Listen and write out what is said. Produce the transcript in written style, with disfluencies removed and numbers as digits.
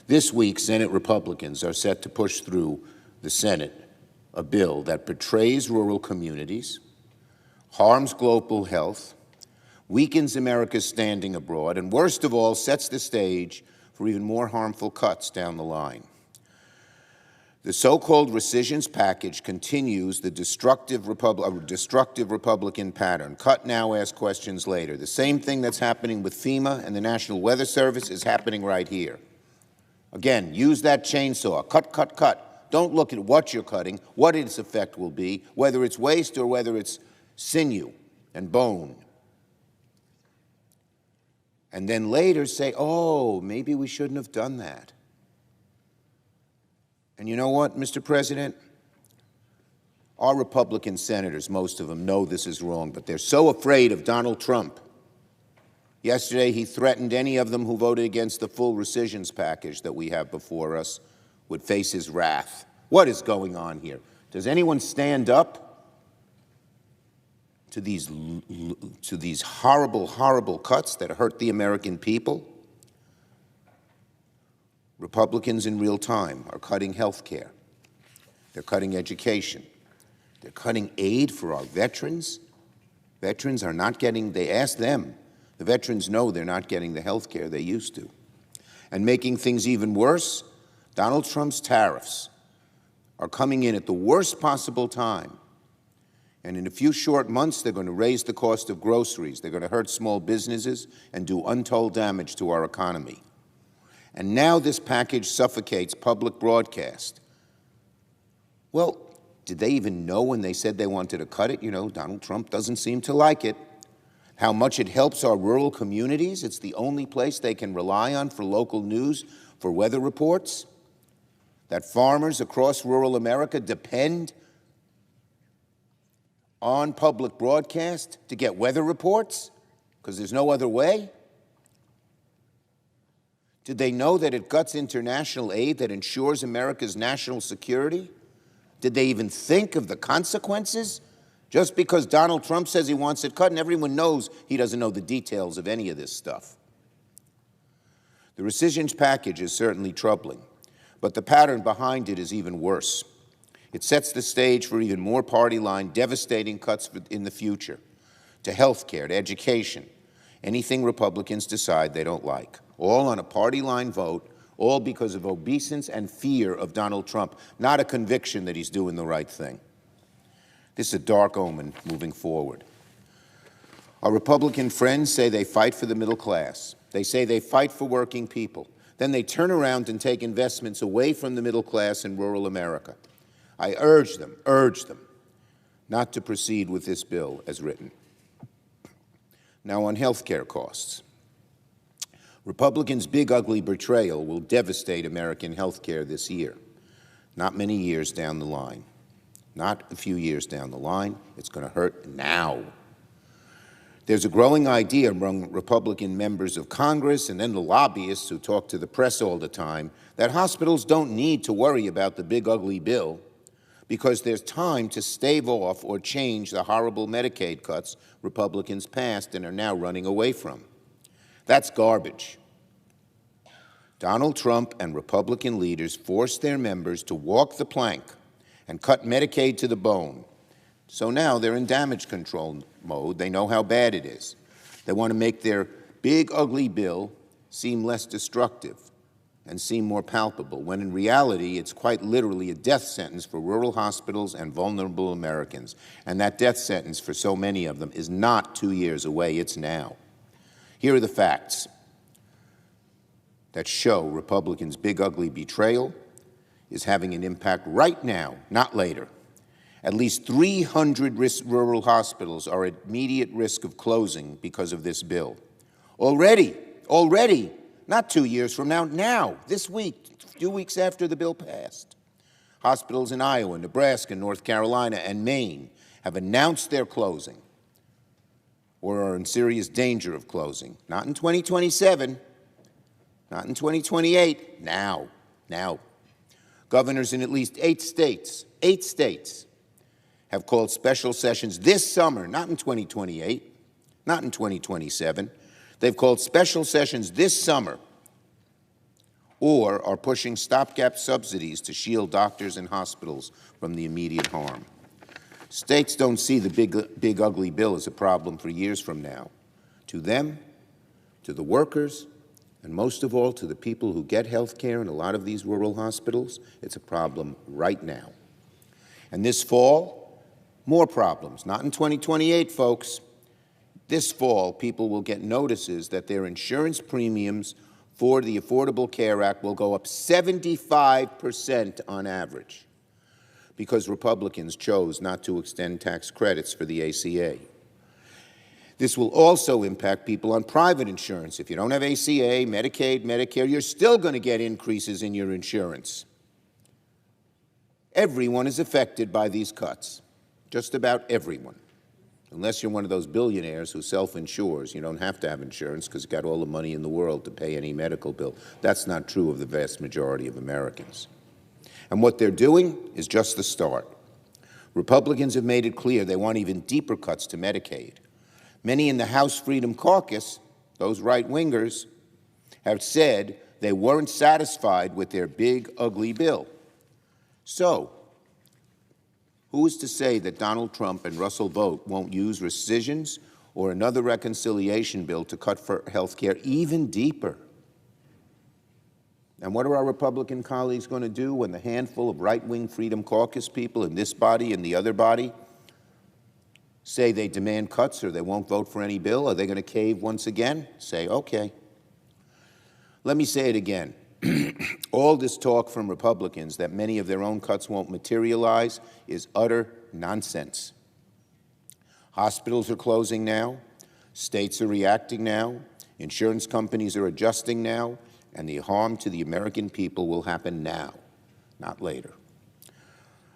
This week, Senate Republicans are set to push through the Senate a bill that betrays rural communities, harms global health, weakens America's standing abroad, and worst of all, sets the stage for even more harmful cuts down the line. The so-called rescissions package continues the destructive Republican pattern. Cut now, ask questions later. The same thing that's happening with FEMA and the National Weather Service is happening right here. Again, use that chainsaw. Cut, cut, cut. Don't look at what you're cutting, what its effect will be, whether it's waste or whether it's sinew and bone. And then later say, oh, maybe we shouldn't have done that. And you know what, Mr. President? Our Republican senators, most of them, know this is wrong, but they're so afraid of Donald Trump. Yesterday, he threatened any of them who voted against the full rescissions package that we have before us would face his wrath. What is going on here? Does anyone stand up to these horrible, horrible cuts that hurt the American people? Republicans in real time are cutting health care. They're cutting education. They're cutting aid for our veterans. Veterans are not getting, they ask them, the veterans know they're not getting the health care they used to. And making things even worse, Donald Trump's tariffs are coming in at the worst possible time. And in a few short months, they're going to raise the cost of groceries. They're going to hurt small businesses and do untold damage to our economy. And now this package suffocates public broadcast. Well, did they even know when they said they wanted to cut it? You know, Donald Trump doesn't seem to like it. How much it helps our rural communities. It's the only place they can rely on for local news, for weather reports. That farmers across rural America depend on public broadcast to get weather reports because there's no other way. Did they know that it guts international aid that ensures America's national security? Did they even think of the consequences? Just because Donald Trump says he wants it cut, and everyone knows he doesn't know the details of any of this stuff. The rescissions package is certainly troubling, but the pattern behind it is even worse. It sets the stage for even more party-line, devastating cuts in the future, to health care, to education, anything Republicans decide they don't like. All on a party-line vote, all because of obeisance and fear of Donald Trump, not a conviction that he's doing the right thing. This is a dark omen moving forward. Our Republican friends say they fight for the middle class. They say they fight for working people. Then they turn around and take investments away from the middle class in rural America. I urge them not to proceed with this bill as written. Now on health care costs. Republicans' big, ugly betrayal will devastate American health care this year, not many years down the line. Not a few years down the line. It's going to hurt now. There's a growing idea among Republican members of Congress and then the lobbyists who talk to the press all the time that hospitals don't need to worry about the big, ugly bill because there's time to stave off or change the horrible Medicaid cuts Republicans passed and are now running away from. That's garbage. Donald Trump and Republican leaders forced their members to walk the plank and cut Medicaid to the bone. So now they're in damage control mode. They know how bad it is. They want to make their big, ugly bill seem less destructive and seem more palpable, when in reality, it's quite literally a death sentence for rural hospitals and vulnerable Americans. And that death sentence for so many of them is not 2 years away, it's now. Here are the facts that show Republicans' big, ugly betrayal is having an impact right now, not later. At least 300 rural hospitals are at immediate risk of closing because of this bill. Already, not 2 years from now, this week, a few weeks after the bill passed. Hospitals in Iowa, Nebraska, North Carolina, and Maine have announced their closing or are in serious danger of closing. Not in 2027, not in 2028, now. Governors in at least 8 states, have called special sessions this summer, not in 2028, not in 2027. They've called special sessions this summer, or are pushing stopgap subsidies to shield doctors and hospitals from the immediate harm. States don't see the big ugly bill as a problem for years from now. To them, to the workers, and most of all to the people who get health care in a lot of these rural hospitals, it's a problem right now. And this fall, more problems. Not in 2028, folks. This fall, people will get notices that their insurance premiums for the Affordable Care Act will go up 75% on average because Republicans chose not to extend tax credits for the ACA. This will also impact people on private insurance. If you don't have ACA, Medicaid, Medicare, you're still going to get increases in your insurance. Everyone is affected by these cuts, just about everyone. Unless you're one of those billionaires who self-insures, you don't have to have insurance because you've got all the money in the world to pay any medical bill. That's not true of the vast majority of Americans. And what they're doing is just the start. Republicans have made it clear they want even deeper cuts to Medicaid. Many in the House Freedom Caucus, those right-wingers, have said they weren't satisfied with their big, ugly bill. So, who is to say that Donald Trump and Russell Vought won't use rescissions or another reconciliation bill to cut for health care even deeper? And what are our Republican colleagues going to do when the handful of right-wing Freedom Caucus people in this body and the other body say they demand cuts or they won't vote for any bill? Are they going to cave once again? Say, okay. Let me say it again. All this talk from Republicans that many of their own cuts won't materialize is utter nonsense. Hospitals are closing now, states are reacting now, insurance companies are adjusting now, and the harm to the American people will happen now, not later.